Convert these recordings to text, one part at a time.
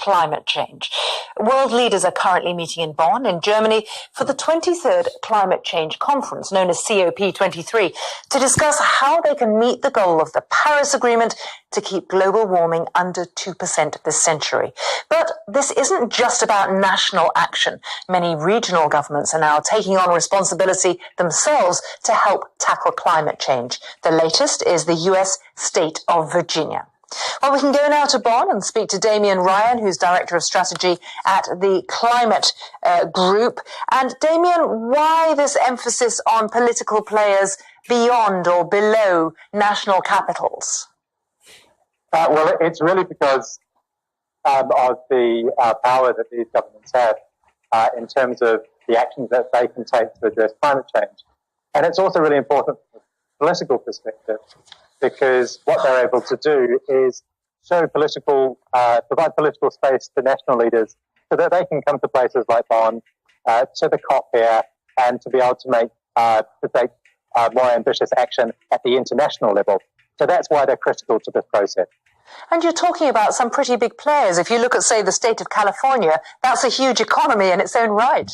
climate change. World leaders are currently meeting in Bonn, in Germany, for the 23rd Climate Change Conference, known as COP23, to discuss how they can meet the goal of the Paris Agreement to keep global warming under 2% this century. But this isn't just about national action. Many regional governments are now taking on responsibility themselves to help tackle climate change. The latest is the US state of Virginia. Well, we can go now to Bonn and speak to Damien Ryan, who's Director of Strategy at the Climate Group. And Damien, why this emphasis on political players beyond or below national capitals? Well, it's really because of the power that these governments have in terms of the actions that they can take to address climate change. And it's also really important from a political perspective, because what they're able to do is provide political space to national leaders so that they can come to places like Bonn, to the COP here, and to be able to take more ambitious action at the international level. So that's why they're critical to this process. And you're talking about some pretty big players. If you look at, say, the state of California, that's a huge economy in its own right.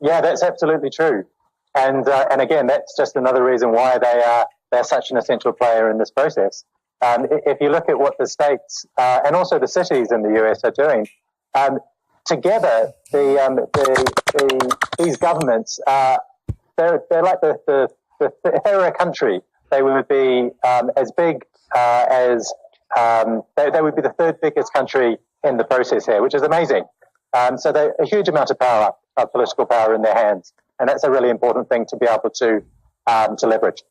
Yeah, that's absolutely true. And again, that's just another reason why they're such an essential player in this process. If you look at what the states and also the cities in the US are doing, together, these governments, they're like they're a country. They would be as big as they would be the third biggest country in the process here, which is amazing. So there's a huge amount of power, political power in their hands, and that's a really important thing to be able to leverage.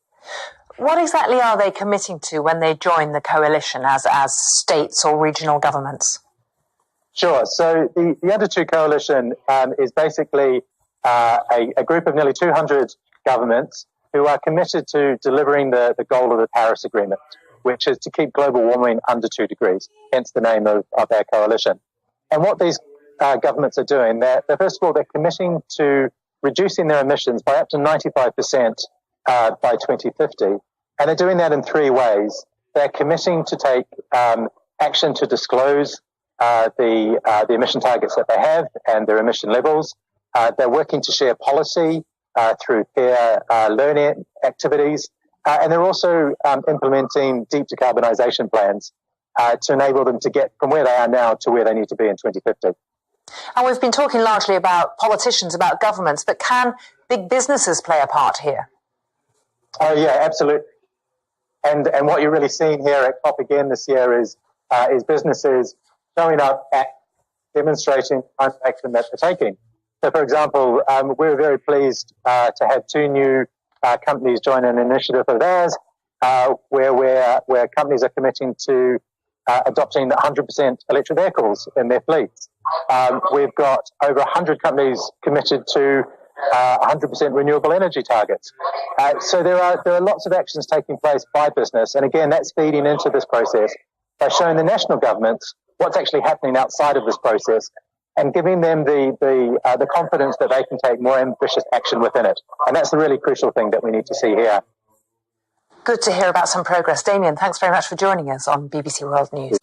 What exactly are they committing to when they join the coalition as states or regional governments? Sure. So the Under 2 Coalition is basically a group of nearly 200 governments who are committed to delivering the goal of the Paris Agreement, which is to keep global warming under 2 degrees, hence the name of their coalition. And what these governments are doing, they're first of all, they're committing to reducing their emissions by up to 95% by 2050. And they're doing that in 3 ways. They're committing to take action to disclose the emission targets that they have and their emission levels. They're working to share policy through peer learning activities. And they're also implementing deep decarbonisation plans to enable them to get from where they are now to where they need to be in 2050. And we've been talking largely about politicians, about governments, but can big businesses play a part here? Oh, yeah, absolutely. And what you're really seeing here at COP again this year is businesses showing up at demonstrating climate action that they're taking. So, for example, we're very pleased to have 2 new companies join an initiative of ours where companies are committing to adopting 100% electric vehicles in their fleets. We've got over 100 companies committed to 100% renewable energy targets. So there are lots of actions taking place by business, and again, that's feeding into this process by showing the national governments what's actually happening outside of this process and giving them the confidence that they can take more ambitious action within it. And that's the really crucial thing that we need to see here. Good to hear about some progress. Damien, thanks very much for joining us on BBC World News.